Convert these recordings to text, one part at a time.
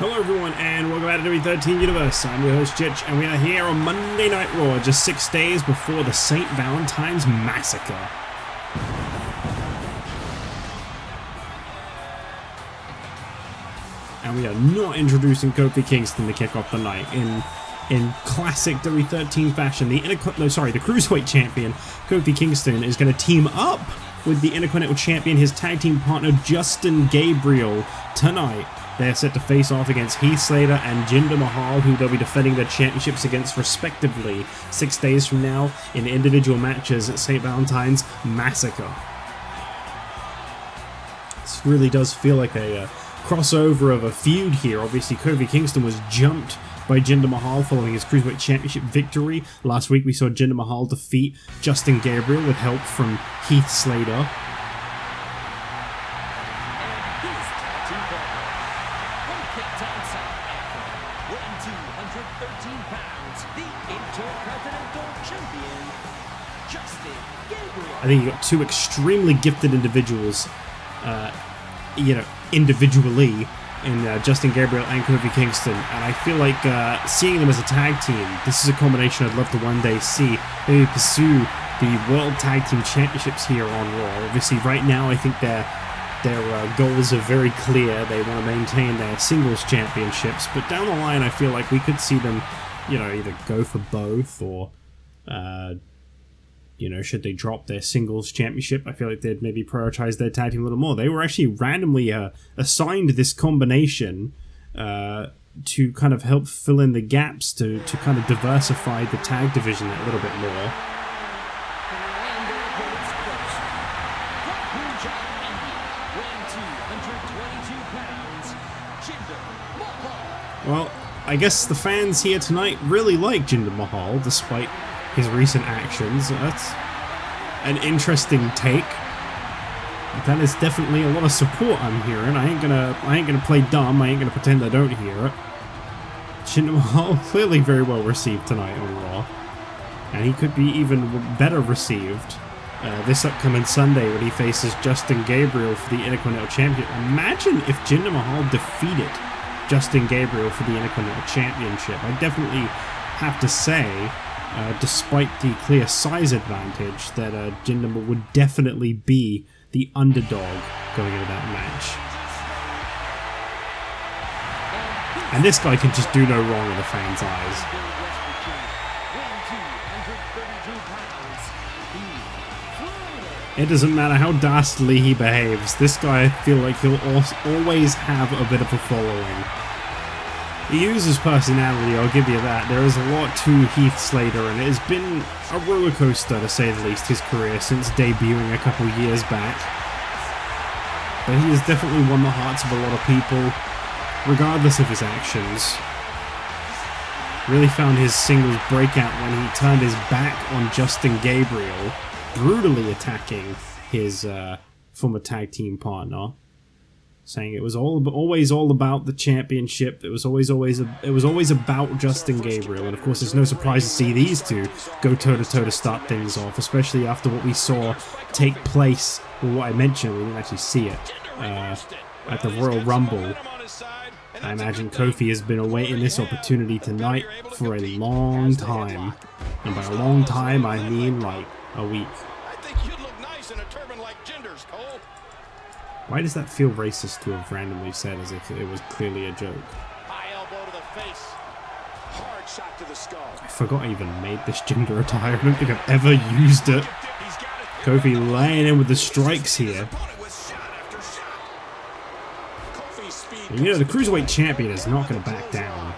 Hello everyone and welcome back to WWE 13 Universe. I'm your host Chich and we are here on Monday Night Raw, just 6 days before the St. Valentine's Massacre. And we are not introducing Kofi Kingston to kick off the night. In classic WWE 13 fashion, the Cruiserweight Champion Kofi Kingston is going to team up with the Intercontinental Champion, his tag team partner Justin Gabriel, tonight. They're set to face off against Heath, Slater and Jinder Mahal, who they'll be defending their championships against respectively 6 days from now in individual matches at St. Valentine's Massacre. This really does feel like a crossover of a feud here. Obviously, Kofi Kingston was jumped by Jinder Mahal following his Cruiserweight Championship victory. Last week we saw Jinder Mahal defeat Justin Gabriel with help from Heath Slater. I think you got two extremely gifted individuals, individually, in Justin Gabriel and Kofi Kingston, and I feel like seeing them as a tag team, this is a combination I'd love to one day see. Maybe pursue the World Tag Team Championships here on Raw. Obviously, right now, I think their goals are very clear. They want to maintain their singles championships, but down the line, I feel like we could see them, either go for both or, should they drop their singles championship, I feel like they'd maybe prioritize their tag team a little more. They were actually randomly assigned this combination to kind of help fill in the gaps, to kind of diversify the tag division a little bit more. Well, I guess the fans here tonight really like Jinder Mahal, despite his recent actions. That's an interesting take. That is definitely a lot of support I'm hearing. I ain't gonna play dumb. I ain't gonna pretend I don't hear it. Jinder Mahal clearly very well received tonight on Raw, and he could be even better received this upcoming Sunday when he faces Justin Gabriel for the Intercontinental Championship. Imagine if Jinder Mahal defeated Justin Gabriel for the Intercontinental Championship. I definitely have to say, despite the clear size advantage, that Jinder would definitely be the underdog going into that match. And this guy can just do no wrong in the fans' eyes. It doesn't matter how dastardly he behaves, this guy, I feel like he'll always have a bit of a following. He uses personality, I'll give you that. There is a lot to Heath Slater, and it has been a roller coaster, to say the least, his career since debuting a couple years back. But he has definitely won the hearts of a lot of people, regardless of his actions. Really found his singles breakout when he turned his back on Justin Gabriel, brutally attacking his former tag team partner, saying it was always all about the championship. It was always about Justin Gabriel, and of course, it's no surprise to see these two go toe to toe to start things off, especially after what we saw take place. Well, what I mentioned, we didn't actually see it at the Royal Rumble. I imagine Kofi has been awaiting this opportunity tonight for a long time, and by a long time, I mean like a week. I think you'd look nice in a turban like Jinder's, Cole. Why does that feel racist to have randomly said as if it was clearly a joke? High elbow to the face. Hard shot to the skull. I forgot I even made this Jinder attire. I don't think I've ever used it. Kofi laying in with the strikes here. And the Cruiserweight Champion is not going to back down.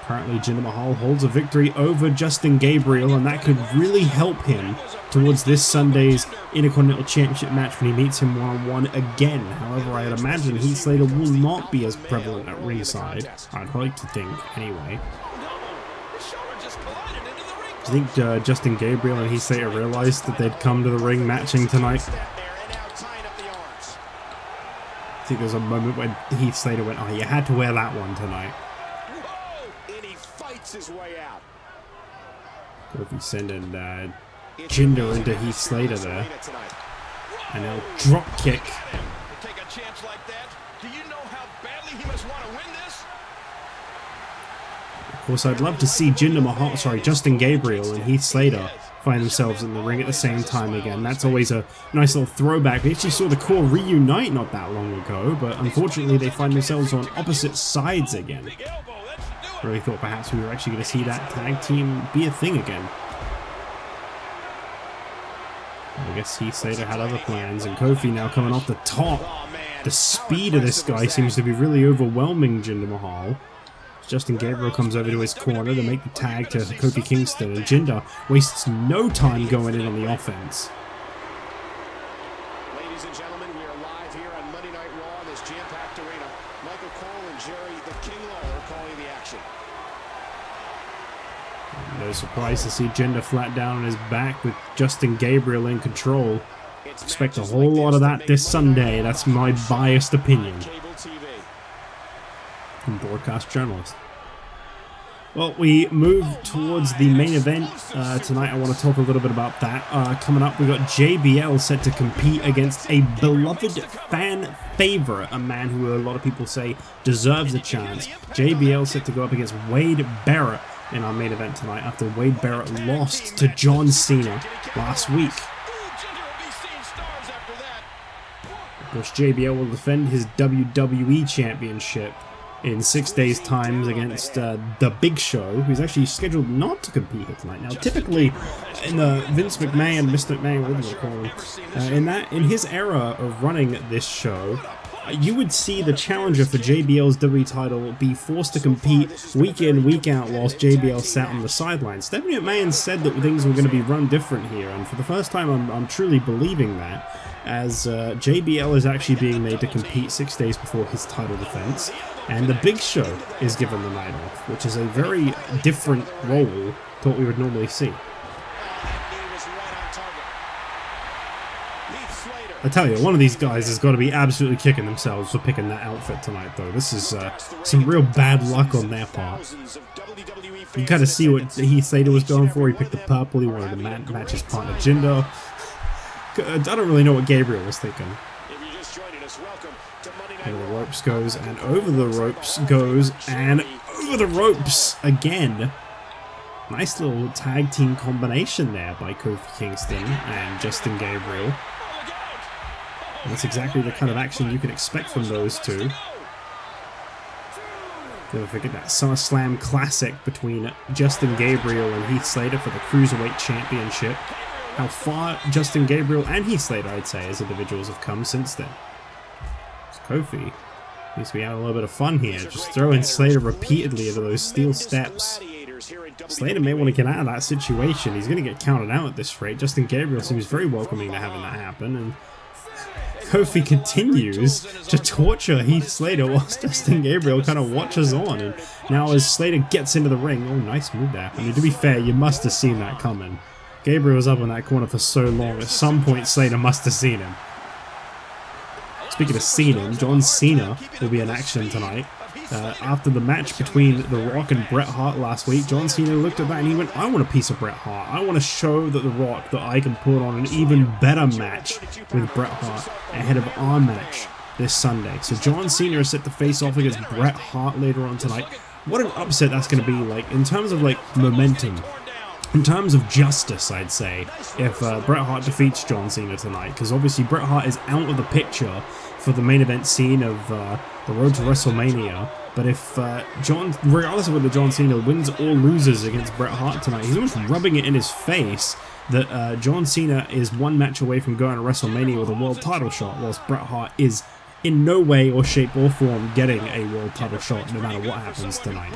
Currently, Jinder Mahal holds a victory over Justin Gabriel, and that could really help him towards this Sunday's Intercontinental Championship match when he meets him one-on-one again. However, I'd imagine Heath Slater will not be as prevalent at ringside. I'd like to think, anyway. Do you think Justin Gabriel and Heath Slater realized that they'd come to the ring matching tonight? I think there's a moment when Heath Slater went, "Oh, you had to wear that one tonight." His way out. Kofi sending Jinder into Heath Slater there. And now drop kick. Take a chance like that. Do you know how bad course, I'd love to see Justin Gabriel and Heath Slater find themselves in the ring at the same time again. That's always a nice little throwback. We actually saw the Core reunite not that long ago, but unfortunately they find themselves on opposite sides again. Really thought perhaps we were actually going to see that tag team be a thing again. I guess Heath Slater had other plans, and Kofi now coming off the top. The speed of this guy seems to be really overwhelming Jinder Mahal. Justin Gabriel comes over to his corner to make the tag to Kofi Kingston, and Jinder wastes no time going in on the offense. Ladies and gentlemen, we are live here on Monday Night Raw in this jam-packed arena. Michael Cole and Jerry the King Lawler calling the action. No surprise to see Jinder flat down on his back with Justin Gabriel in control. Expect a whole lot of that this Sunday. That's my biased opinion. And broadcast journalist. Well, we move towards the main event tonight. I want to talk a little bit about that. Coming up, we got JBL set to compete against a beloved fan favorite, a man who a lot of people say deserves a chance. JBL set to go up against Wade Barrett in our main event tonight after Wade Barrett lost to John Cena last week. Of course, JBL will defend his WWE Championship in 6 days' time against The Big Show, who's actually scheduled not to compete here tonight. Now, typically, in the Vince McMahon, Mr. McMahon, whatever you call him, in his era of running this show, you would see the challenger for JBL's WWE title be forced to compete week in, week out, whilst JBL sat on the sidelines. Stephanie McMahon said that things were going to be run different here, and for the first time, I'm truly believing that, as JBL is actually being made to compete 6 days before his title defense, and The Big Show is given the night off, which is a very different role to what we would normally see. I tell you, one of these guys has got to be absolutely kicking themselves for picking that outfit tonight, though. This is some real bad luck on their part. You kind of see what Heath Slater was going for. He picked the purple. He wanted to match his partner Jinder. I don't really know what Gabriel was thinking. Over the ropes goes, and over the ropes goes, and over the ropes again. Nice little tag team combination there by Kofi Kingston and Justin Gabriel. And that's exactly the kind of action you can expect from those two. Never forget that SummerSlam Classic between Justin Gabriel and Heath Slater for the Cruiserweight Championship. How far Justin Gabriel and Heath Slater, I'd say, as individuals have come since then. Kofi needs to be having a little bit of fun here. Just throwing Slater repeatedly into those steel steps. Slater may want to get out of that situation. He's going to get counted out at this rate. Justin Gabriel seems very welcoming to having that happen. And Kofi continues to torture Heath Slater whilst Justin Gabriel kind of watches on. And now as Slater gets into the ring, oh, nice move there. I mean, to be fair, you must have seen that coming. Gabriel was up in that corner for so long. At some point, Slater must have seen him. Speaking of Cena, John Cena will be in action tonight. After the match between The Rock and Bret Hart last week, John Cena looked at that and he went, I want a piece of Bret Hart. I want to show that The Rock that I can put on an even better match with Bret Hart ahead of our match this Sunday. So John Cena is set to face off against Bret Hart later on tonight. What an upset that's going to be like in terms of like momentum. In terms of justice, I'd say, if Bret Hart defeats John Cena tonight, because obviously Bret Hart is out of the picture for the main event scene of the road to WrestleMania. But if regardless of whether John Cena wins or loses against Bret Hart tonight, he's almost rubbing it in his face that John Cena is one match away from going to WrestleMania with a world title shot, whilst Bret Hart is in no way or shape or form getting a world title shot no matter what happens tonight.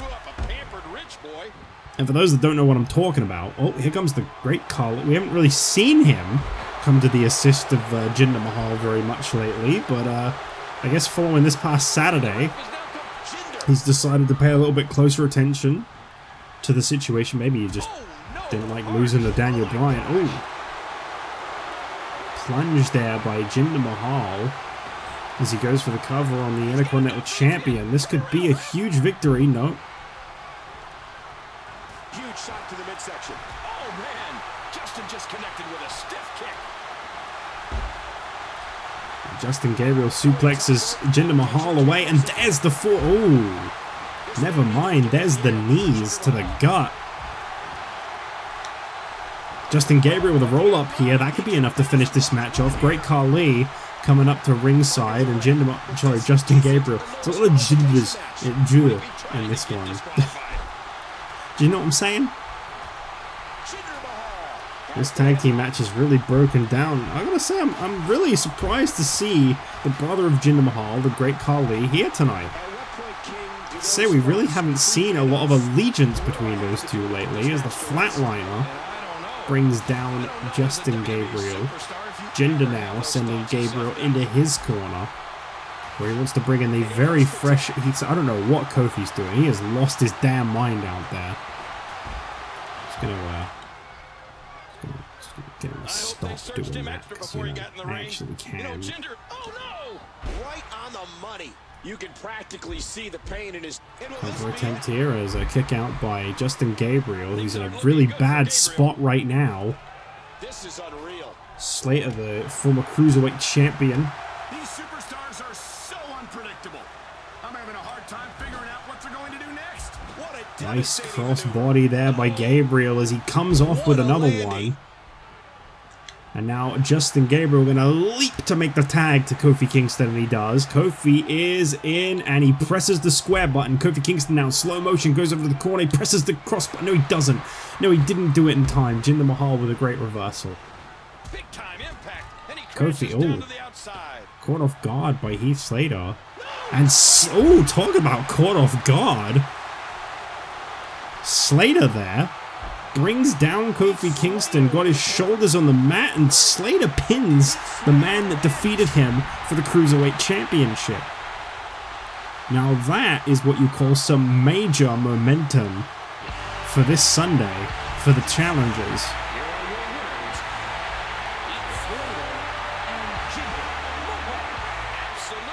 And for those that don't know what I'm talking about, oh, here comes the great Carl. We haven't really seen him come to the assist of Jinder Mahal very much lately, but I guess following this past Saturday, he's decided to pay a little bit closer attention to the situation. Maybe he just didn't like losing to Daniel Bryan. Oh, plunge there by Jinder Mahal as he goes for the cover on the Intercontinental Champion. This could be a huge victory. No. Huge shot to the midsection. Oh man, Justin just connected with a stiff kick. Justin Gabriel suplexes Jinder Mahal away, and there's the four. Oh, Never mind, there's the knees to the gut. Justin Gabriel with a roll-up here. That could be enough to finish this match off. Great Khali coming up to ringside, and Justin Gabriel. It's a lot of Jinders in this one. Do you know what I'm saying? This tag team match is really broken down. I gotta say, I'm really surprised to see the brother of Jinder Mahal, the Great Khali, here tonight. Say we really haven't seen a lot of allegiance between those two lately, as the Flatliner brings down Justin Gabriel. Jinder now sending Gabriel into his corner, where he wants to bring in the very fresh Heath. I don't know what Kofi's doing. He has lost his damn mind out there. Just gonna get him to stop doing that, because I actually can. Right on the money. You can practically see the pain in his... Counter attempt here as a kick out by Justin Gabriel, who's in a really bad spot right now. This is unreal. Slater, the former Cruiserweight champion. These superstars are so unpredictable. I'm having a hard time figuring out what they're going to do next. What a Nice crossbody there by Gabriel as he comes off with another one. And now Justin Gabriel going to leap to make the tag to Kofi Kingston, and he does. Kofi is in, and he presses the square button. Kofi Kingston now in slow motion goes over to the corner. He presses the cross button. No, he doesn't. No, he didn't do it in time. Jinder Mahal with a great reversal. Big time impact, and he Kofi, down to the outside. Caught off guard by Heath Slater. And, talk about caught off guard. Slater there brings down Kofi Kingston, got his shoulders on the mat, and Slater pins the man that defeated him for the Cruiserweight Championship. Now that is what you call some major momentum for this Sunday for the challengers.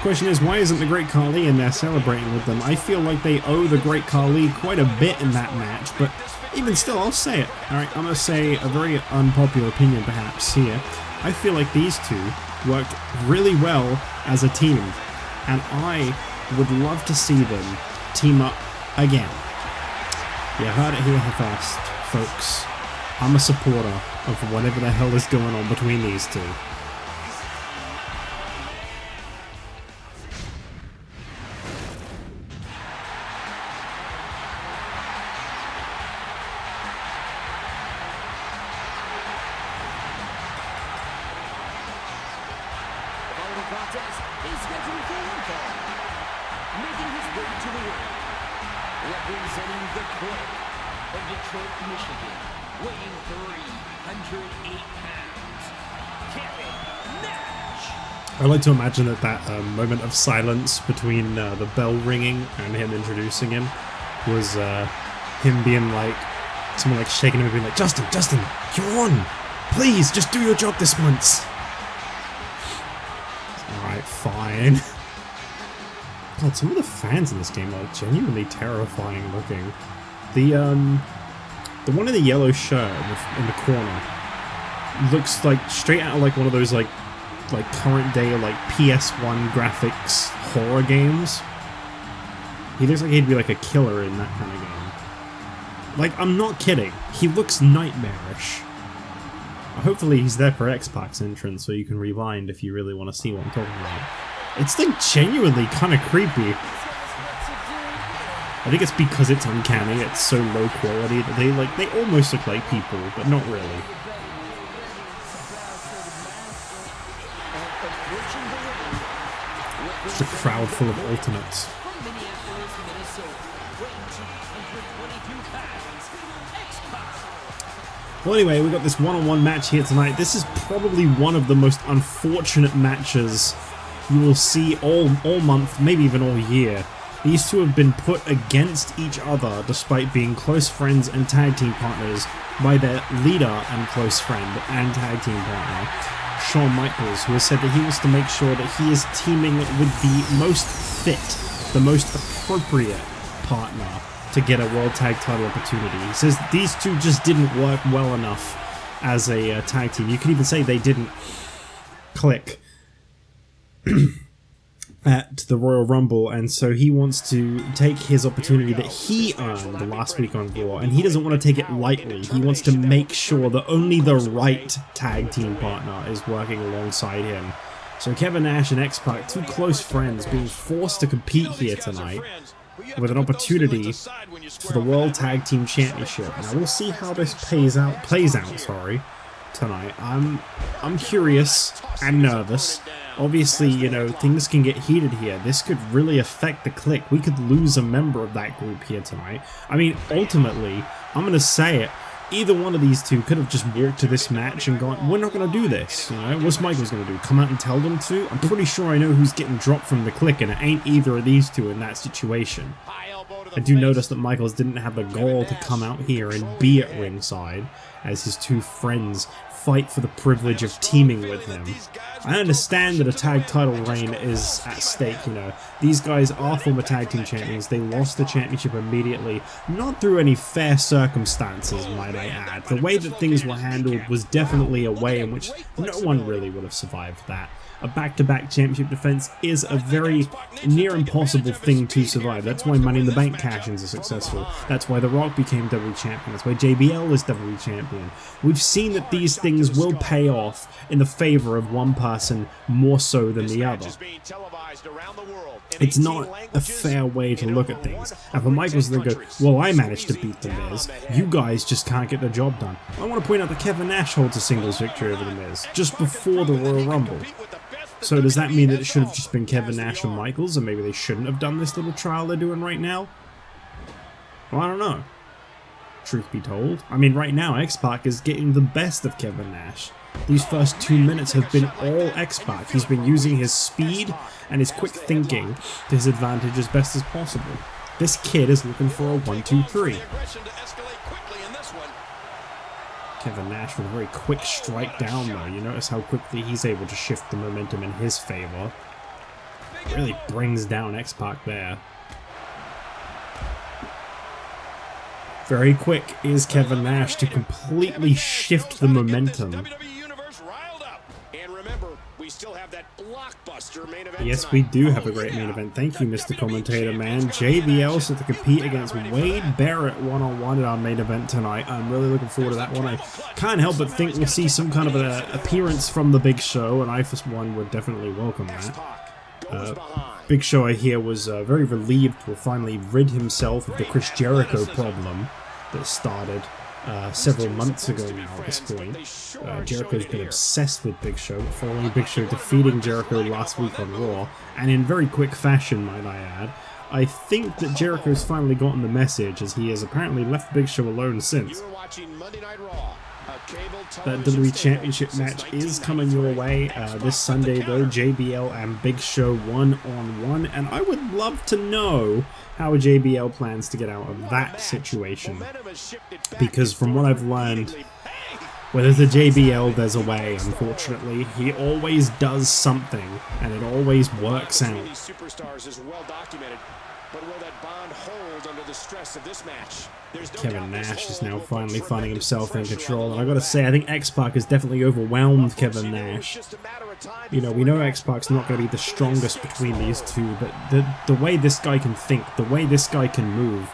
Question is, why isn't the Great Khali in there celebrating with them? I feel like they owe the Great Khali quite a bit in that match, but even still, I'll say it. Alright, I'm going to say a very unpopular opinion perhaps here. I feel like these two worked really well as a team, and I would love to see them team up again. You heard it here first, folks. I'm a supporter of whatever the hell is going on between these two. Representing the club of Detroit, Michigan, weighing 308 pounds, Kevin Nash. I like to imagine that moment of silence between the bell ringing and him introducing him was him being like, someone like shaking him and being like, Justin, you're on! Please, just do your job this once! Alright, fine. God, some of the fans in this game are genuinely terrifying looking. The one in the yellow shirt in the corner looks like straight out of like one of those like current day like PS1 graphics horror games. He looks like he'd be like a killer in that kind of game. Like, I'm not kidding. He looks nightmarish. Hopefully he's there for X-Pac's entrance so you can rewind if you really want to see what I'm talking about. It's like genuinely kind of creepy. I think it's because it's uncanny, it's so low quality that they almost look like people, but not really. Just a crowd full of alternates. Well, anyway, we've got this one-on-one match here tonight. This is probably one of the most unfortunate matches you will see all month, maybe even all year. These two have been put against each other despite being close friends and tag team partners by their leader and close friend and tag team partner, Shawn Michaels, who has said that he wants to make sure that he is teaming with the most fit, the most appropriate partner to get a World Tag Title opportunity. He says these two just didn't work well enough as a tag team. You could even say they didn't click. at the Royal Rumble, and so he wants to take his opportunity that he earned last week on Raw, and he doesn't want to take it lightly. He wants to make sure that only the right tag team partner is working alongside him. So Kevin Nash and X-Pac, two close friends, being forced to compete here tonight with an opportunity for the World Tag Team Championship. Now we'll see how this plays out tonight. I'm curious and nervous. Obviously, you know, things can get heated here. This could really affect the Clique. We could lose a member of that group here tonight. I mean, ultimately, I'm going to say it, either one of these two could have just walked to this match and gone, we're not going to do this. You know, what's Michaels going to do? Come out and tell them to? I'm pretty sure I know who's getting dropped from the Clique, and it ain't either of these two in that situation. I do notice that Michaels didn't have the gall to come out here and be at ringside as his two friends fight for the privilege of teaming with him. I understand that a tag title reign is at stake, you know. These guys are former tag team champions. They lost the championship immediately, not through any fair circumstances, might I add. The way that things were handled was definitely a way in which no one really would have survived that. A back-to-back championship defense is a very near impossible thing to survive. That's why Money in the Bank cash-ins are successful. That's why The Rock became WWE champion. That's why JBL is WWE champion. We've seen that these things will pay off in the favor of one person more so than the other. It's not a fair way to look at things. And for Michaels to go, well, I managed to beat The Miz. You guys just can't get the job done. I want to point out that Kevin Nash holds a singles victory over The Miz just before the Royal Rumble. So does that mean that it should have just been Kevin Nash and Michaels, and maybe they shouldn't have done this little trial they're doing right now? Well, I don't know. Truth be told. I mean, right now, X-Pac is getting the best of Kevin Nash. These first 2 minutes have been all X-Pac. He's been using his speed and his quick thinking to his advantage as best as possible. This kid is looking for a 1-2-3. Kevin Nash with a very quick strike down though. You notice how quickly he's able to shift the momentum in his favor. Really brings down X-Pac there. Very quick is Kevin Nash to completely shift the momentum. Yes, we do have a great main event. Thank you, Mr. Commentator, man. JBL set to compete against Wade Barrett one-on-one in our main event tonight. I'm really looking forward to that one. I can't help but think we'll see some kind of an appearance from the Big Show, and I, for one, would definitely welcome that. Big Show, I hear, was very relieved to finally rid himself of the Chris Jericho problem that started several months ago now at this point. Jericho's been obsessed with Big Show, following Big Show defeating Jericho last week on Raw, and in very quick fashion, might I add. I think that Jericho's finally gotten the message, as he has apparently left Big Show alone since. That WWE Championship match is coming your way this Sunday though, JBL and Big Show one-on-one, and I would love to know how JBL plans to get out of that situation, because from what I've learned, where there's a JBL, there's a way, unfortunately. He always does something, and it always works out. Kevin Nash is now finally finding himself in control, and I gotta say, I think X-Pac has definitely overwhelmed Kevin Nash. You know, we know X-Pac's not gonna be the strongest between these two, but the way this guy can think, the way this guy can move,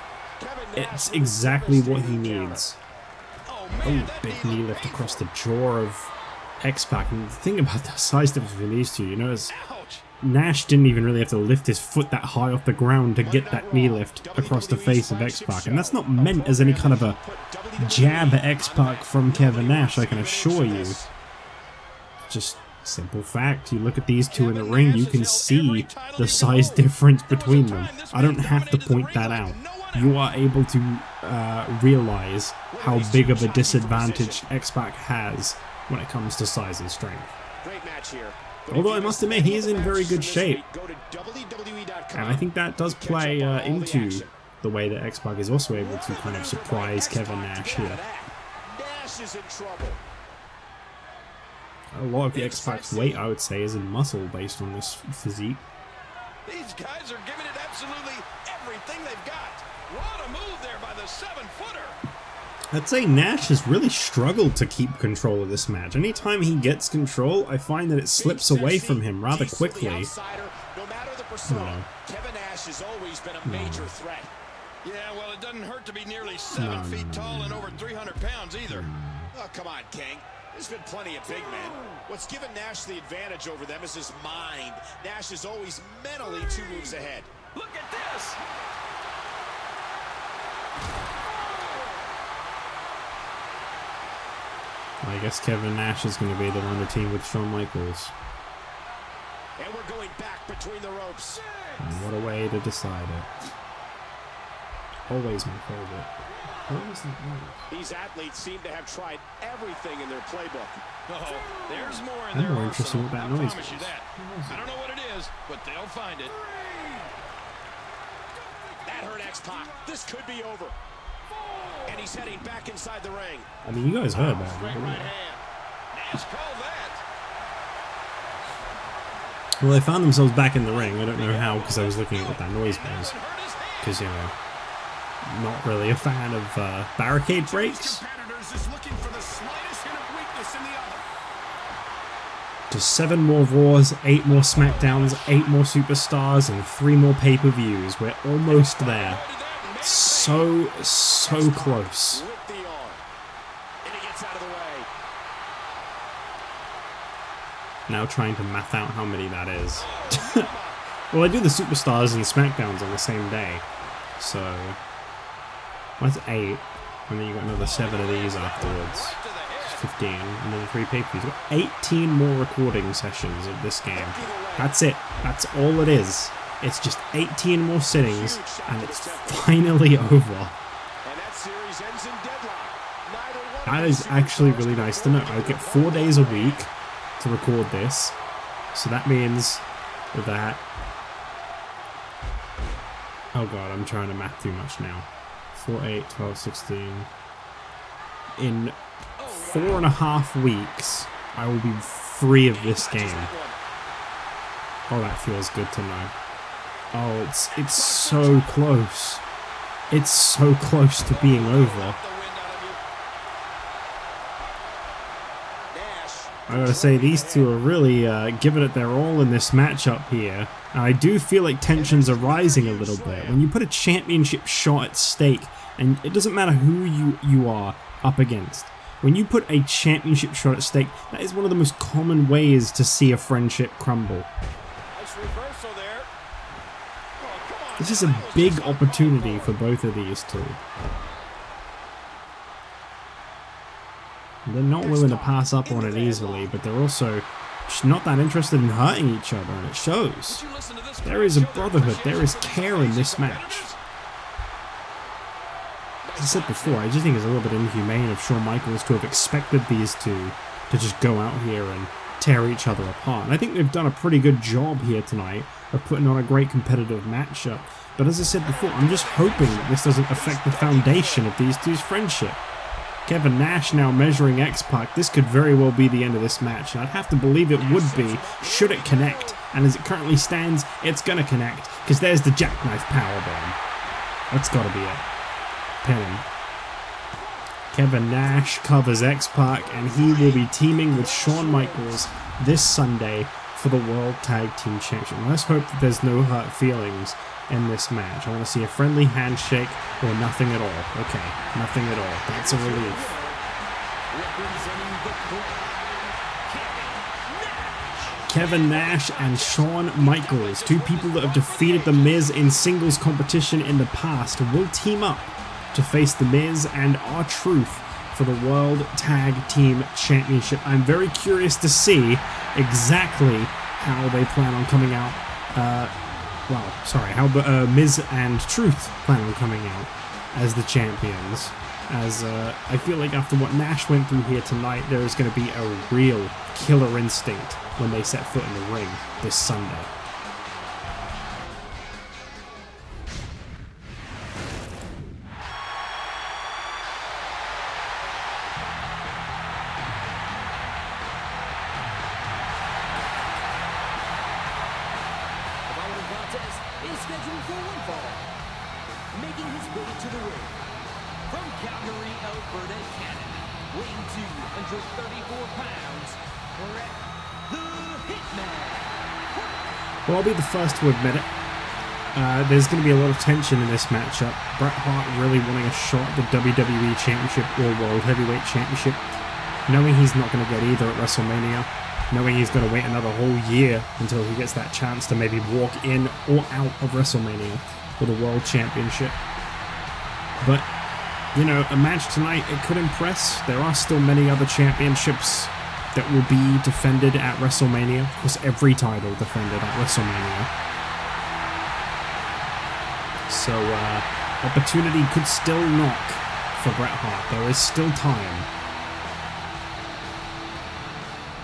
it's exactly what he needs. Oh, big knee lift across the jaw of X-Pac, and the thing about the size difference between these two, you know, is Nash didn't even really have to lift his foot that high off the ground to get that knee lift across the face of X-Pac, and that's not meant as any kind of a jab at X-Pac from Kevin Nash, I can assure you. Just simple fact, you look at these two in the ring, you can see the size difference between them. I don't have to point that out. You are able to realize how big of a disadvantage X-Pac has when it comes to size and strength. Although I must admit, he is in very good shape. And I think that does play into the way that X-Pac is also able to kind of surprise Kevin Nash here. A lot of the X-Pac's weight, I would say, is in muscle based on this physique. These guys are giving it absolutely everything they've got. What a move there by the 7-footer. I'd say Nash has really struggled to keep control of this match. Anytime he gets control, I find that it slips away from him rather quickly. matter the persona, No. Kevin Nash has always been a major threat. Yeah, well, it doesn't hurt to be nearly 7 feet tall and over 300 pounds either. Oh, come on, King. There's been plenty of big men. What's given Nash the advantage over them is his mind. Nash is always mentally 2 moves ahead. Look at this! I guess Kevin Nash is going to be the one to team with Shawn Michaels. And we're going back between the ropes. And what a way to decide it. Always my favorite. Always the These athletes seem to have tried everything in their playbook. Oh, there's more in I'm their more interested in what that arsenal, I noise promise you was. that. I don't know what it is, but they'll find it. That hurt X-Pac. This could be over. And he's heading back inside the ring. I mean, you guys heard that. Straight didn't right you? hand. Nash called that. Well, they found themselves back in the ring. I don't know how, because I was looking at what that noise was. Because, you know, not really a fan of barricade breaks. Competitors is looking for the slightest hint of weakness in the other. Just 7 more Raws, 8 more SmackDowns, 8 more Superstars, and 3 more pay-per-views. We're almost there. So close. With the arm. And he gets out of the way. Now trying to math out how many that is. Well, I do the Superstars and SmackDowns on the same day. So, that's 8. And then you got another 7 of these afterwards. 15. And then 3 pay-per-views. You've got 18 more recording sessions of this game. That's it. That's all it is. It's just 18 more sittings, and it's finally over. And that series ends in deadlock. Neither one That of is these actually superstars really can nice to know. afford I get 4 days a week to record this, so that means that... Oh god, I'm trying to math too much now. 4, 8, 12, 16... In 4.5 weeks, I will be free of this game. Oh, that feels good to know. Oh, it's so close. It's so close to being over. I gotta say, these two are really giving it their all in this matchup here. And I do feel like tensions are rising a little bit. When you put a championship shot at stake, and it doesn't matter who you are up against. When you put a championship shot at stake, that is one of the most common ways to see a friendship crumble. Nice reversal there. Oh, come on. This is a big opportunity for both of these two. They're not willing to pass up on it easily, but they're also just not that interested in hurting each other, and it shows. There is a brotherhood, there is care in this match. As I said before, I just think it's a little bit inhumane of Shawn Michaels to have expected these two to just go out here and tear each other apart. And I think they've done a pretty good job here tonight of putting on a great competitive matchup. But as I said before, I'm just hoping this doesn't affect the foundation of these two's friendship. Kevin Nash now measuring X-Pac. This could very well be the end of this match, and I'd have to believe it would be, should it connect. And as it currently stands, it's gonna connect, because there's the jackknife powerbomb. That's gotta be it. Pin him. Kevin Nash covers X-Pac, and he will be teaming with Shawn Michaels this Sunday for the World Tag Team Championship. Let's hope that there's no hurt feelings in this match. I want to see a friendly handshake or nothing at all. Okay, nothing at all. That's a relief. Kevin Nash and Shawn Michaels, two people that have defeated The Miz in singles competition in the past, will team up to face The Miz and R-Truth for the World Tag Team Championship. I'm very curious to see exactly how they plan on coming out. How Miz and Truth plan on coming out as the champions. As I feel like after what Nash went through here tonight, there is going to be a real killer instinct when they set foot in the ring this Sunday. Is scheduled for one fall. Making his way to the ring. From Calgary, Alberta, Canada. Weighing 234 pounds. Bret the Hitman. Well, I'll be the first to admit it. There's going to be a lot of tension in this matchup. Bret Hart really wanting a shot at the WWE Championship or World Heavyweight Championship, knowing he's not going to get either at WrestleMania, knowing he's going to wait another whole year until he gets that chance to maybe walk in or out of WrestleMania for the World Championship. But, you know, a match tonight, it could impress. There are still many other championships that will be defended at WrestleMania. Of course, every title defended at WrestleMania. So, opportunity could still knock for Bret Hart. There is still time.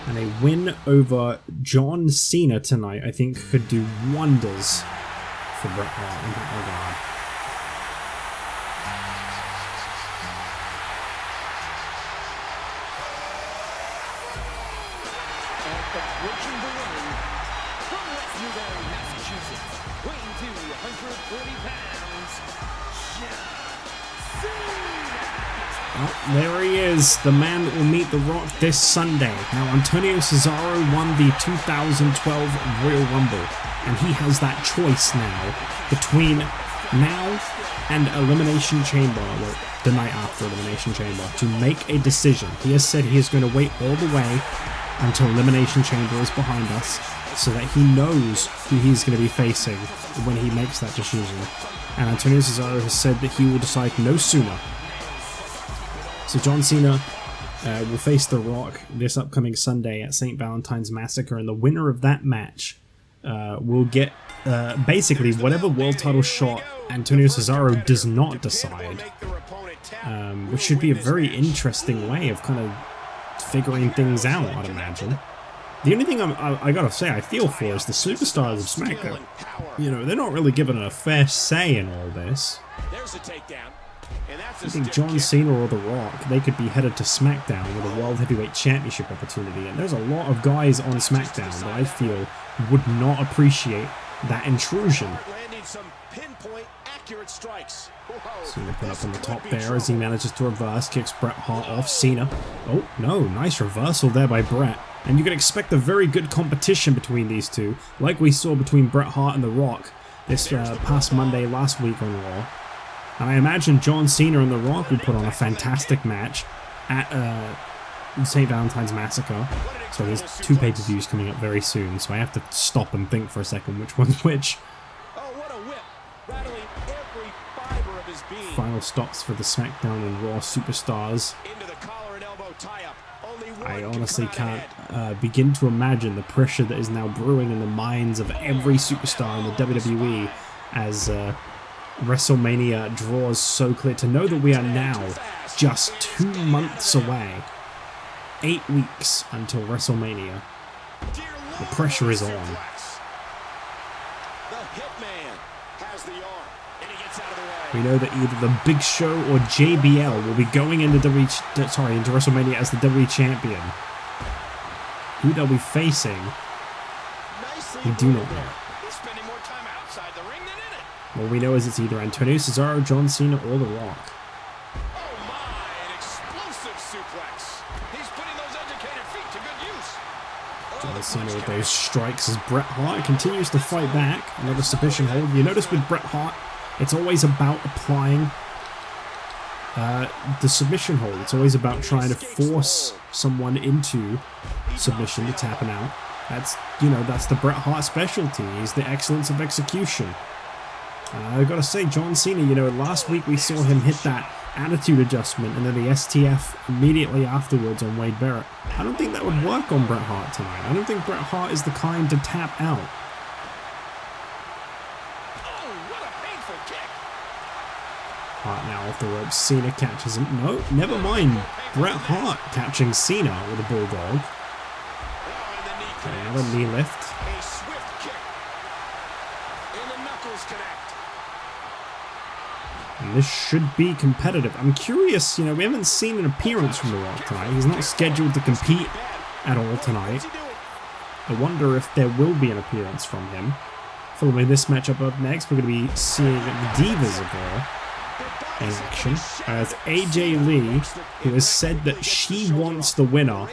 And a win over John Cena tonight, I think, could do wonders for Bret Hart in that regard. Approaching the ring from Westnewbury, Massachusetts, weighing 240 pounds, John Cena. Oh, there he is, the man that will meet The Rock this Sunday. Now, Antonio Cesaro won the 2012 Royal Rumble, and he has that choice now between now and Elimination Chamber, well, the night after Elimination Chamber, to make a decision. He has said he is going to wait all the way until Elimination Chamber is behind us, so that he knows who he's going to be facing when he makes that decision. And Antonio Cesaro has said that he will decide no sooner. So John Cena will face The Rock this upcoming Sunday at St. Valentine's Massacre, and the winner of that match will get basically whatever world title shot Antonio Cesaro does not decide, which should be a very interesting way of kind of figuring things out, I'd imagine. The only thing I gotta say I feel for is the superstars of SmackDown. You know, they're not really given a fair say in all this. I think John Cena or The Rock, they could be headed to SmackDown with a World Heavyweight Championship opportunity, and there's a lot of guys on SmackDown that I feel would not appreciate that intrusion. Cena put up on the top there as he manages to reverse, kicks Bret Hart off Cena. Oh, no, nice reversal there by Bret. And you can expect a very good competition between these two, like we saw between Bret Hart and The Rock this past Monday last week on Raw. And I imagine John Cena and The Rock will put on a fantastic match at St. Valentine's Massacre. So there's two pay-per-views coming up very soon, so I have to stop and think for a second which one's which. Final stops for the SmackDown and Raw superstars. I honestly can't begin to imagine the pressure that is now brewing in the minds of every superstar in the WWE as WrestleMania draws so clear. To know that we are now just 2 months away, 8 weeks until WrestleMania. The pressure is on. We know that either the Big Show or JBL will be going into WrestleMania as the WWE Champion. Who they'll be facing, we do not know. What we know is it's either Antonio Cesaro, John Cena, or The Rock. John Cena with those strikes as Bret Hart continues to fight back. Another submission hold. You notice with Bret Hart, it's always about applying the submission hold. It's always about trying to force someone into submission to tapping out. That's, you know, that's the Bret Hart specialty, is the excellence of execution. I gotta say, John Cena, you know, last week we saw him hit that attitude adjustment and then the STF immediately afterwards on Wade Barrett. I don't think that would work on Bret Hart tonight. I don't think Bret Hart is the kind to tap out. Hart now off the ropes. Cena catches him. No, never mind. Bret Hart catching Cena with a bulldog. Okay, another knee lift. And this should be competitive. I'm curious, you know, we haven't seen an appearance from The Rock tonight. He's not scheduled to compete at all tonight. I wonder if there will be an appearance from him. Following this matchup up next, we're going to be seeing the Divas of Raw in action, as AJ Lee, who has said that she wants the winner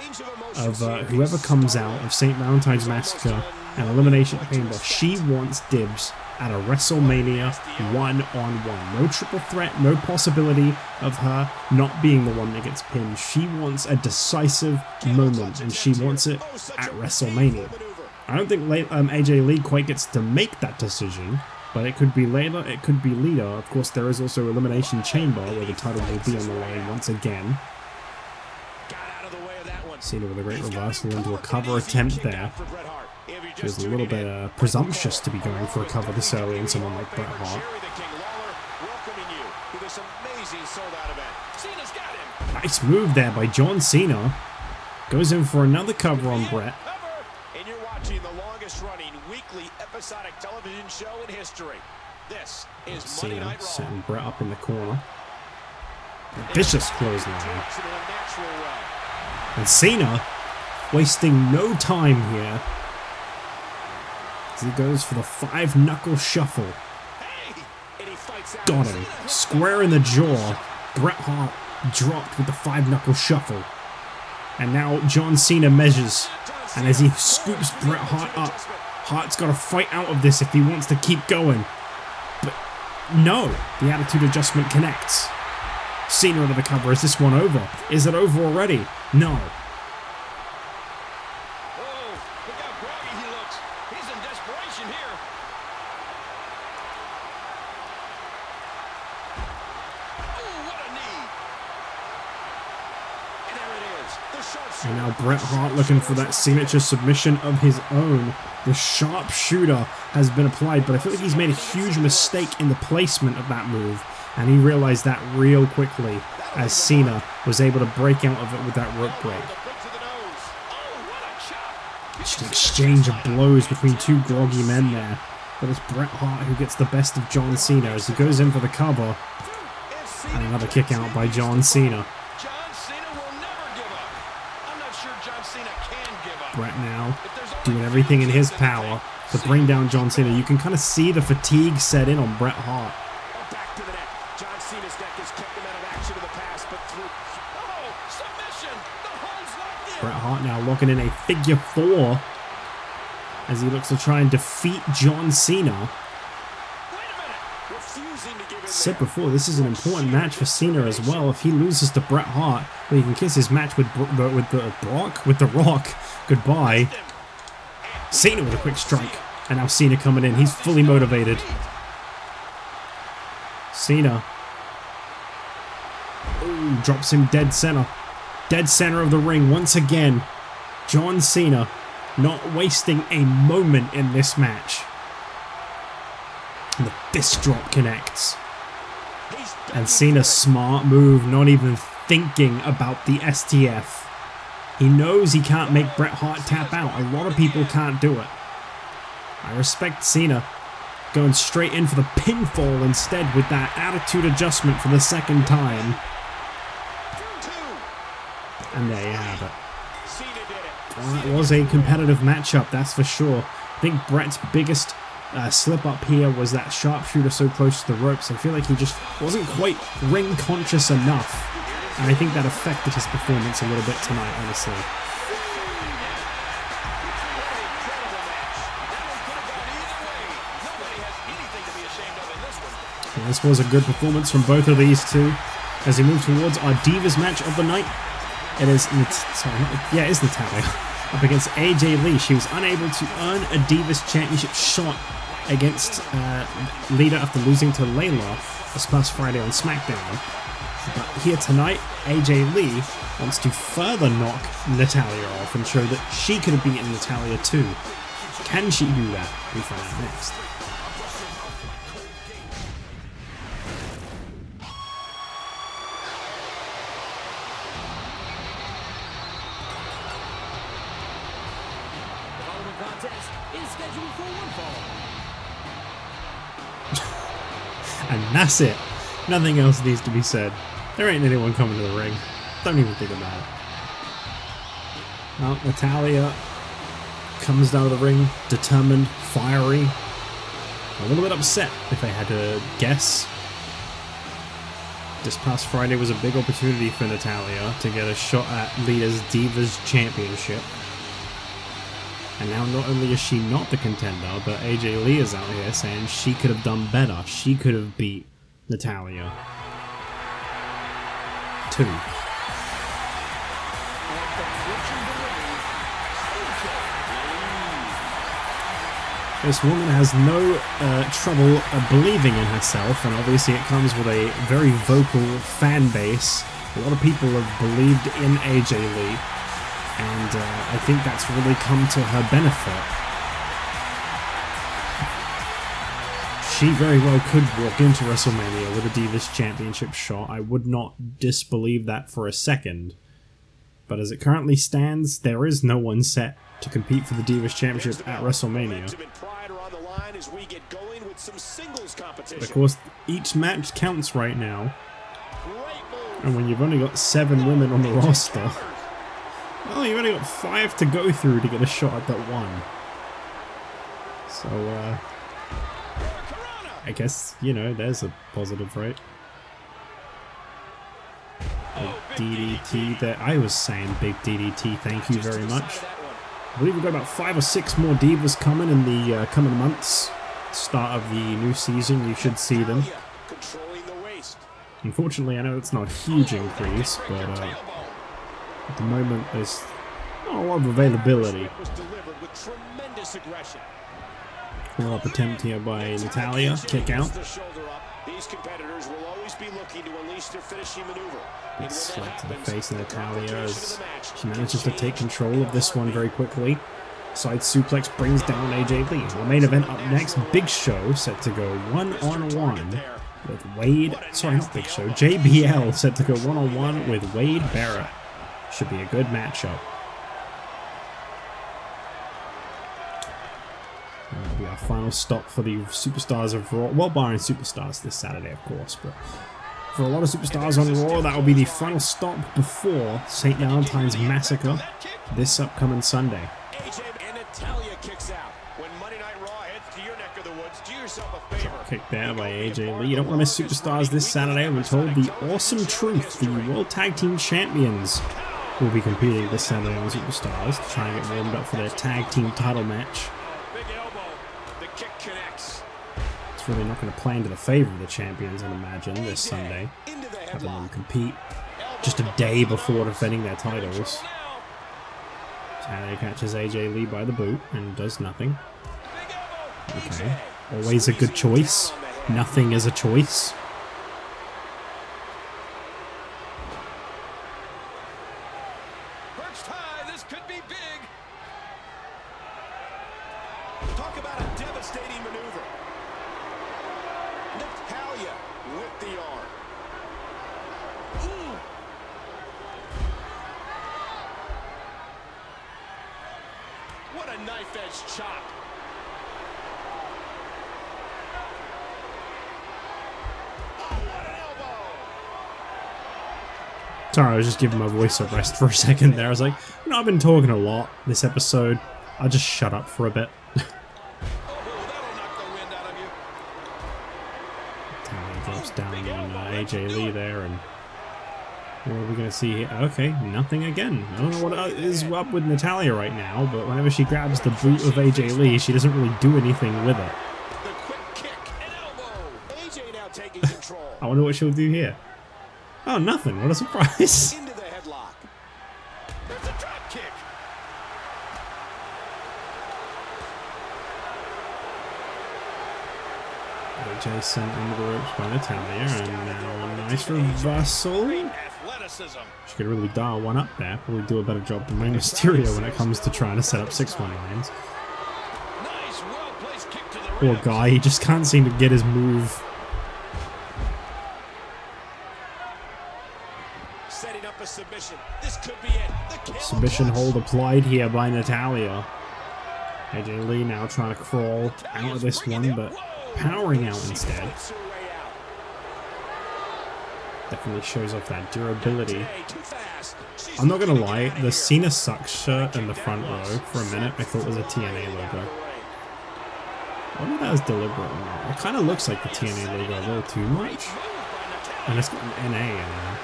of whoever comes out of St. Valentine's Massacre an Elimination Chamber. She wants dibs at a WrestleMania one-on-one. No triple threat, no possibility of her not being the one that gets pinned. She wants a decisive moment, and she wants it at WrestleMania. I don't think AJ Lee quite gets to make that decision, but it could be Layla, it could be Lita. Of course, there is also Elimination Chamber, where the title will be on the line once again. Cena with a great reversal into a cover attempt there. It was a little bit presumptuous to be going for a cover this early in someone like Bret Hart. Nice move there by John Cena. Goes in for another cover on Bret. And you're watching the longest running weekly episodic television show in history. This is Cena setting Bret up in the corner. A vicious clothesline. And Cena wasting no time here as he goes for the 5-knuckle shuffle. Got him. Square in the jaw. Bret Hart dropped with the 5-knuckle shuffle. And now John Cena measures. And as he scoops Bret Hart up, Hart's got to fight out of this if he wants to keep going. But no, the attitude adjustment connects. Cena under the cover. Is this one over? Is it over already? No. Whoa, look how groggy he looks. He's in desperation here. Oh, what a knee. And there it is. The sharpshooter. And now Bret Hart looking for that signature submission of his own. The sharpshooter has been applied, but I feel like he's made a huge mistake in the placement of that move. And he realized that real quickly as Cena was able to break out of it with that rope break. Just an exchange of blows between two groggy men there. But it's Bret Hart who gets the best of John Cena as he goes in for the cover. And another kick out by John Cena. Bret now doing everything in his power to bring down John Cena. You can kind of see the fatigue set in on Bret Hart. Bret Hart now locking in a figure 4 as he looks to try and defeat John Cena. Said before, this is an important match for Cena as well. If he loses to Bret Hart, well, he can kiss his match with The Rock goodbye. Cena with a quick strike, and now Cena coming in. He's fully motivated. Cena, ooh, drops him dead center. Dead center of the ring once again. John Cena not wasting a moment in this match. And the fist drop connects. And Cena's smart move, not even thinking about the STF. He knows he can't make Bret Hart tap out. A lot of people can't do it. I respect Cena going straight in for the pinfall instead with that attitude adjustment for the second time. And there you have it. Well, that was a competitive matchup, that's for sure. I think Bret's biggest slip up here was that sharpshooter so close to the ropes. I feel like he just wasn't quite ring conscious enough. And I think that affected his performance a little bit tonight, honestly. Well, this was a good performance from both of these two as we move towards our Divas match of the night. It is Natalya up against AJ Lee. She was unable to earn a Divas Championship shot against Lita after losing to Layla this past Friday on SmackDown. But here tonight, AJ Lee wants to further knock Natalya off and show that she could have beaten Natalya too. Can she do that? We find out next. And that's it. Nothing else needs to be said. There ain't anyone coming to the ring. Don't even think about it. Well, Natalya comes down to the ring, determined, fiery, a little bit upset if I had to guess. This past Friday was a big opportunity for Natalya to get a shot at Lita's Divas Championship. And now not only is she not the contender, but AJ Lee is out here saying she could have done better. She could have beat Natalya. 2. This woman has no trouble believing in herself, and obviously it comes with a very vocal fan base. A lot of people have believed in AJ Lee, and I think that's really come to her benefit. She very well could walk into WrestleMania with a Divas Championship shot. I would not disbelieve that for a second. But as it currently stands, there is no one set to compete for the Divas Championship at WrestleMania. But of course, each match counts right now. And when you've only got 7 women on the roster, well, you've only got 5 to go through to get a shot at that one. So, I guess, you know, there's a positive, right? A DDT there. I was saying big DDT, thank you very much. I believe we've got about 5 or 6 more Divas coming in the coming months. Start of the new season, you should see them. Unfortunately, I know it's not a huge increase, but at the moment there's not a lot of availability. Pull up attempt here by Natalya, kick out. These competitors will always be looking to unleash their finishing maneuver. Big slap to the face of Natalya as she manages to take control of this one very quickly. Side suplex brings down AJ Lee. The main event up next, Big Show set to go one-on-one with Wade. Sorry, not Big Show. JBL set to go one-on-one with Wade Barrett. Should be a good matchup. That'll be our final stop for the Superstars of Raw. Well, barring Superstars this Saturday, of course, but for a lot of Superstars on Raw, that will be the final stop before St. Valentine's Massacre this upcoming Sunday. Kick there by AJ Lee. You don't want to miss Superstars this Saturday. We're told the Awesome Truth, the World Tag Team Champions, will be competing this Saturday on Superstars to try and get warmed up for their tag team title match. It's really not going to play into the favor of the champions, I'd imagine, this Sunday. Having them compete just a day before defending their titles. Saturday catches AJ Lee by the boot and does nothing. Okay. Always a good choice. Nothing is a choice. Perched high, this could be big. Talk about a devastating maneuver. Natalya with the arm. Ooh. What a knife-edge chop. Sorry, I was just giving my voice a rest for a second there. I was like, you know, I've been talking a lot this episode. I'll just shut up for a bit. Natalya drops down on AJ Lee there, and what are we going to see here? Okay, nothing again. I don't know what is up with Natalya right now, but whenever she grabs the boot of AJ Lee, she doesn't really do anything with it. The quick kick and elbow. AJ now taking control. I wonder what she'll do here. Oh, nothing. What a surprise. Into the headlock. There's a drop kick. AJ sent into the ropes by Natalya, and now a nice reversal. Athleticism. She could really dial one up there. Probably do a better job than Rey Mysterio when it comes to trying to set up 619s. Nice, well-placed kick to the Poor ribs. guy, he just can't seem to get his move. Setting up a submission. This could be it. The camel Submission clutch. hold applied here by Natalya. AJ Lee now trying to crawl out of this one, but powering out instead. Puts her way out. Definitely shows off that durability. Hey, too fast. She's I'm not gonna looking to lie, get out the of Cena sucks shirt in the front row for a minute I thought was a TNA logo. I wonder if that was deliberate or not. It kind of looks like the TNA logo a little too much. And it's got an NA in there.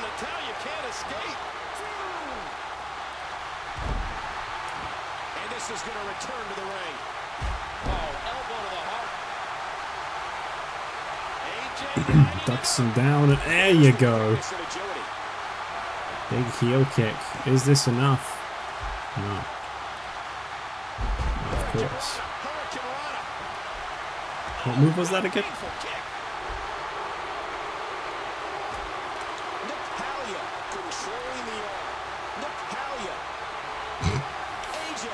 Natalya can't escape. This is going to return to the ring. Oh, elbow to the heart. AJ Ducks him down, and there you go. Big heel kick. Is this enough? No. Of course. What move was that again? Natalya controlling the arm. Natalya. AJ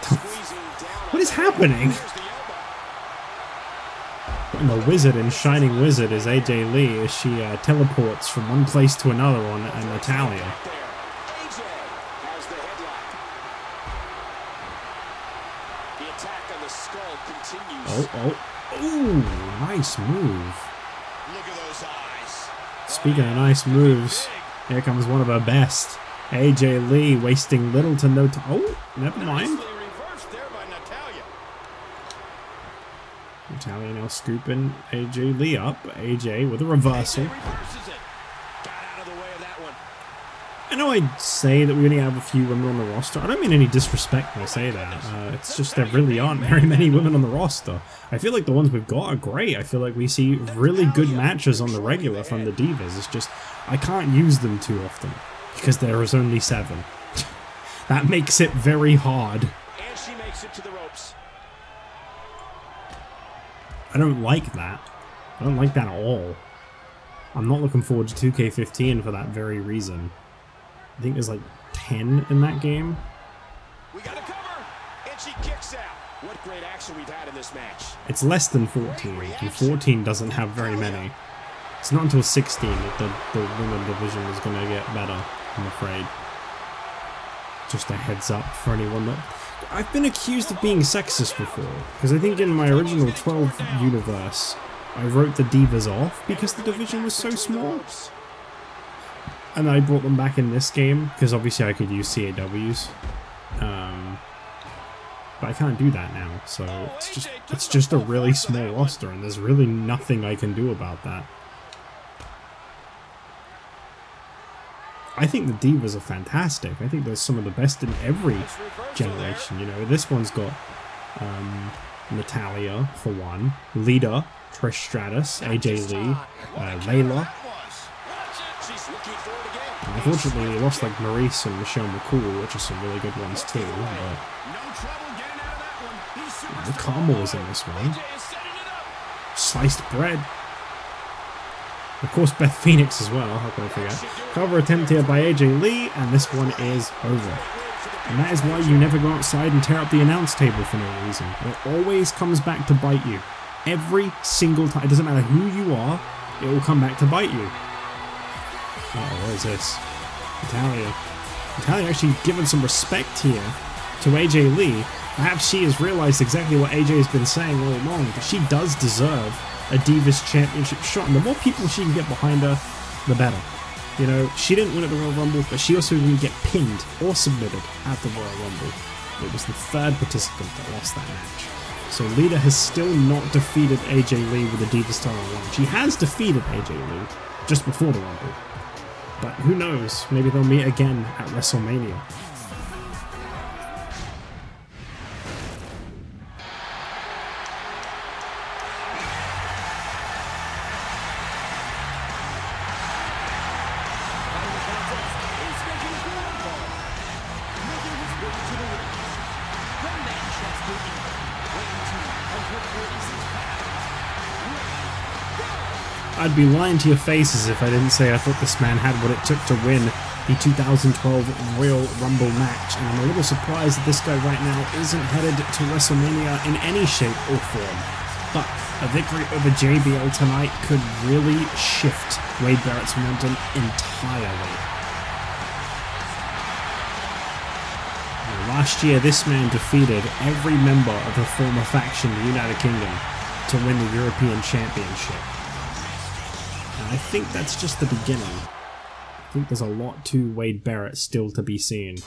squeezing down. What is happening? And the wizard in Shining Wizard is AJ Lee as she teleports from one place to another on Natalya. AJ has the headlock. The attack on the skull continues. Ooh, nice move. Look at those eyes. Speaking of nice moves, here comes one of her best. AJ Lee wasting little to no time. Oh, never mind. Nicely reversed there by Natalya. Natalya now scooping AJ Lee up. AJ with a reversal. Reverses it. Got out of the way of that one. I know I say that we only have a few women on the roster. I don't mean any disrespect when I say that. It's just there really aren't very many women on the roster. I feel like the ones we've got are great. I feel like we see really good matches on the regular from the Divas. It's just I can't use them too often because there is only 7. That makes it very hard. And she makes it to the ropes. I don't like that. I don't like that at all. I'm not looking forward to 2K15 for that very reason. I think there's like 10 in that game. We got a cover, and she kicks out. What great action we've had in this match. It's less than 14, and 14 doesn't have very many. It's not until 16 that the women division is going to get better, I'm afraid. Just a heads up for anyone that... I've been accused of being sexist before, because I think in my original 12 universe, I wrote the Divas off because the division was so small. And I brought them back in this game, because obviously I could use CAWs. But I can't do that now, so it's just a really small roster, and there's really nothing I can do about that. I think the Divas are fantastic. I think they're some of the best in every generation. You know, this one's got Natalya for one, Lita, Trish Stratus, AJ Lee, Layla. And unfortunately, they lost like Maurice and Michelle McCool, which are some really good ones too. But the Carmel's in this one. Sliced bread. Of course, Beth Phoenix as well, how can I forget. Cover attempt here by AJ Lee, and this one is over. And that is why you never go outside and tear up the announce table for no reason. It always comes back to bite you. Every single time. It doesn't matter who you are, it will come back to bite you. Oh, what is this? Natalya. Natalya actually given some respect here to AJ Lee. Perhaps she has realized exactly what AJ has been saying all along, that she does deserve a Divas Championship shot, and the more people she can get behind her, the better. You know, she didn't win at the Royal Rumble, but she also didn't get pinned or submitted at the Royal Rumble. It was the 3rd participant that lost that match. So Lita has still not defeated AJ Lee with a Divas title run. She has defeated AJ Lee just before the Rumble. But who knows, maybe they'll meet again at WrestleMania. I'd be lying to your faces if I didn't say I thought this man had what it took to win the 2012 Royal Rumble match, and I'm a little surprised that this guy right now isn't headed to WrestleMania in any shape or form. But a victory over JBL tonight could really shift Wade Barrett's momentum entirely. Now, last year, this man defeated every member of the former faction, the United Kingdom, to win the European Championship. I think that's just the beginning. I think there's a lot to Wade Barrett still to be seen.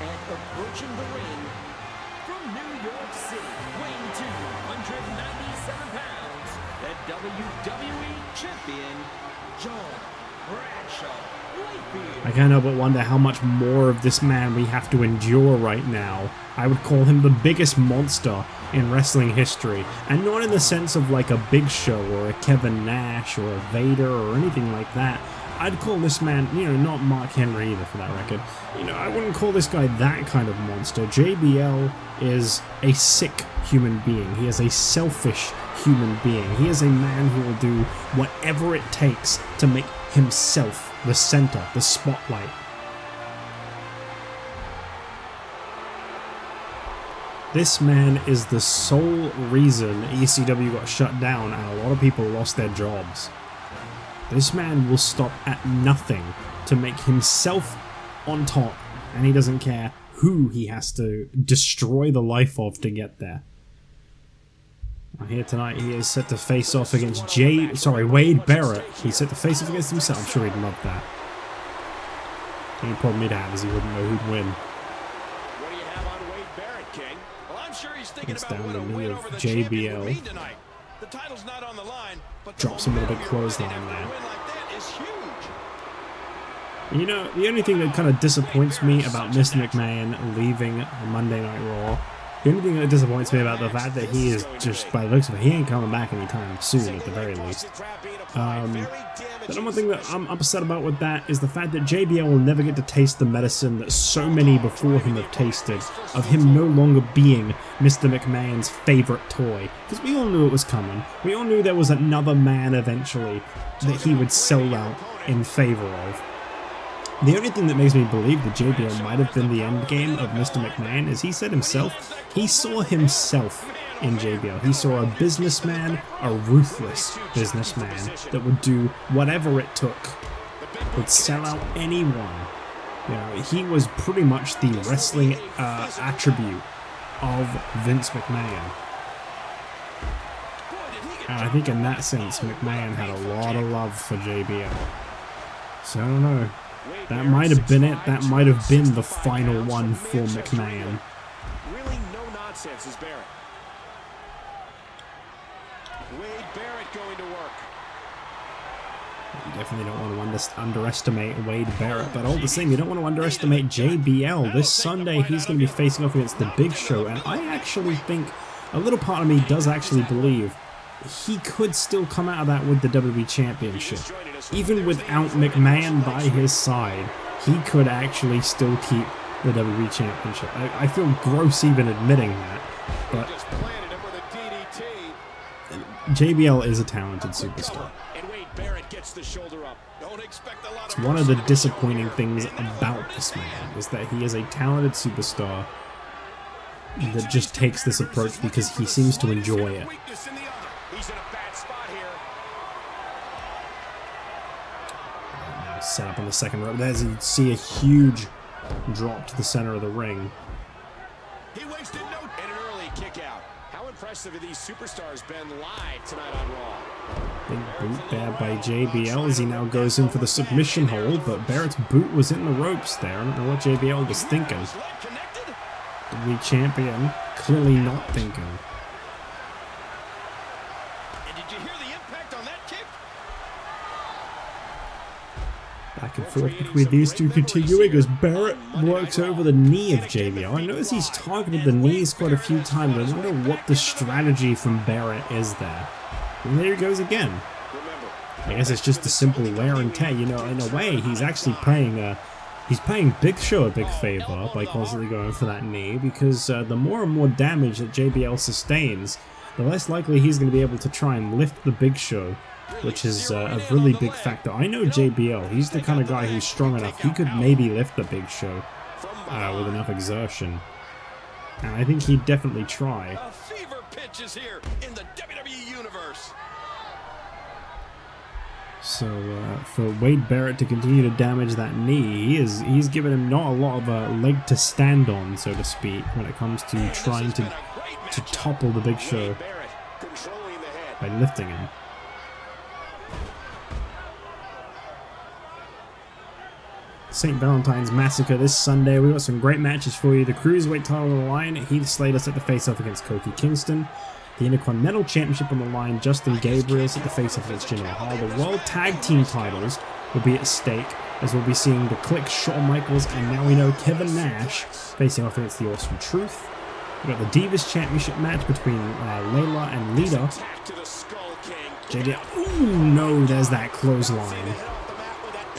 And approaching the ring from New York City, weighing 297 pounds, the WWE Champion, John Bradshaw. I can't help but wonder how much more of this man we have to endure right now. I would call him the biggest monster in wrestling history, and not in the sense of like a Big Show or a Kevin Nash or a Vader or anything like that. I'd call this man, you know, not Mark Henry either for that record. You know, I wouldn't call this guy that kind of monster. JBL is a sick human being. He is a selfish human being. He is a man who will do whatever it takes to make himself the center, the spotlight. This man is the sole reason ECW got shut down and a lot of people lost their jobs. This man will stop at nothing to make himself on top, and he doesn't care who he has to destroy the life of to get there. Here tonight he is set to face off against Wade Barrett. He's set to face off against himself. I'm sure he'd love that. The only problem he'd have is he wouldn't know who'd win. What do you have on Wade Barrett, King? Well, I'm sure he's thinking It's about down the winning knee win of over the champion JBL. Lee tonight. The title's not on the line, but Drops him with a big clothesline there. A win like that is huge. You know, the only thing that kind of disappoints me about Mr. McMahon leaving Monday Night Raw, the only thing that disappoints me about the fact that he is just, by the looks of it, he ain't coming back anytime soon at the very least. The number one thing that I'm upset about with that is the fact that JBL will never get to taste the medicine that so many before him have tasted, of him no longer being Mr. McMahon's favorite toy. Because we all knew it was coming. We all knew there was another man eventually that he would sell out in favor of. The only thing that makes me believe that JBL might have been the end game of Mr. McMahon is he said himself, he saw himself in JBL. He saw a businessman, a ruthless businessman that would do whatever it took, would sell out anyone. You know, he was pretty much the wrestling attribute of Vince McMahon. And I think in that sense, McMahon had a lot of love for JBL. So I don't know. That might have been it. That might have been the final one for McMahon. Really no nonsense is Barrett. Wade Barrett going to work. You definitely don't want to underestimate Wade Barrett, but all the same, you don't want to underestimate JBL. This Sunday, he's going to be facing off against the Big Show, and I actually think, a little part of me does actually believe he could still come out of that with the WWE Championship. Even without McMahon by his side, he could actually still keep the WWE Championship. I feel gross even admitting that, but JBL is a talented superstar. It's one of the disappointing things about this man, is that he is a talented superstar that just takes this approach because he seems to enjoy it. He's in a bad spot here. Now set up on the second rope. There's, you see a huge drop to the center of the ring. He wasted no and an early kick out. How impressive have these superstars been live tonight on Raw? Big boot there by JBL as he now goes in for the submission hold, but Barrett's boot was in the ropes there. I don't know what JBL was thinking. WWE Champion clearly not thinking. Back and forth between these two continuing as Barrett works over the knee of JBL. I notice he's targeted the knees quite a few times. I wonder what the strategy from Barrett is there. And there he goes again. I guess it's just a simple wear and tear. You know, in a way, he's actually paying Big Show a big favor by constantly going for that knee, because the more and more damage that JBL sustains, the less likely he's going to be able to try and lift the Big Show, which is a really big factor. I know JBL, he's the kind of guy who's strong enough. He could maybe lift the Big Show with enough exertion. And I think he'd definitely try. A fever pitch is here in the WWE Universe. So for Wade Barrett to continue to damage that knee, he's given him not a lot of a leg to stand on, so to speak, when it comes to trying to topple the Big Show by lifting him. St. Valentine's Massacre this Sunday. We've got some great matches for you. The Cruiserweight title on the line. Heath Slater set to face off against Kofi Kingston. The Intercontinental Championship on the line. Justin Gabriel set to face off against Jinder Mahal. The World Tag Team titles will be at stake as we'll be seeing the Click, Shawn Michaels, and now we know Kevin Nash facing off against the Awesome Truth. We've got the Divas Championship match between Layla and Lita. JD, ooh, no, there's that clothesline.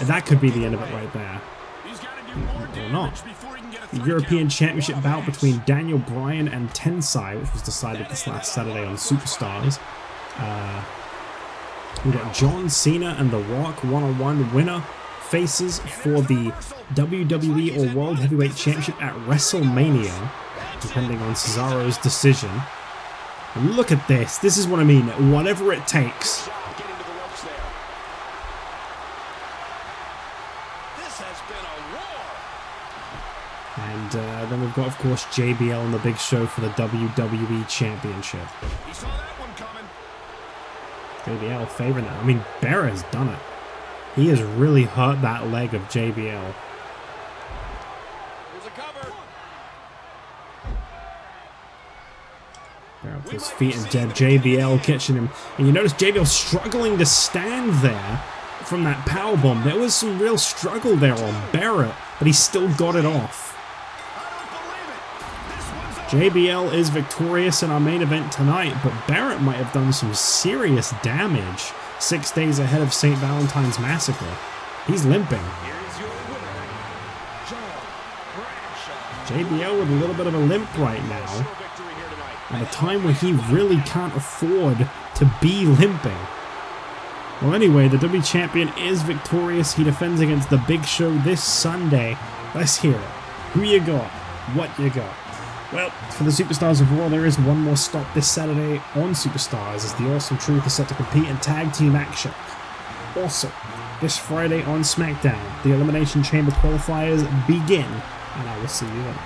That could be the end of it right there. Or not. The European Championship bout between Daniel Bryan and Tensai, which was decided this last Saturday on Superstars. We've got John Cena and The Rock one-on-one winner faces for the WWE or World Heavyweight Championship at WrestleMania, depending on Cesaro's decision. And look at this. This is what I mean. Whatever it takes. And then we've got, of course, JBL and the Big Show for the WWE Championship. JBL favoring that. I mean, Barrett has done it. He has really hurt that leg of JBL. Barrett with his feet and dead. JBL catching him. And you notice JBL struggling to stand there from that powerbomb. There was some real struggle there on Barrett, but he still got it off. JBL is victorious in our main event tonight, but Barrett might have done some serious damage 6 days ahead of St. Valentine's Massacre. He's limping. JBL with a little bit of a limp right now, at a time where he really can't afford to be limping. Well, anyway, the WWE Champion is victorious. He defends against the Big Show this Sunday. Let's hear it. Who you got? What you got? Well, for the Superstars of Raw, there is one more stop this Saturday on Superstars as the Awesome Truth is set to compete in tag team action. Also, this Friday on SmackDown, the Elimination Chamber qualifiers begin, and I will see you then.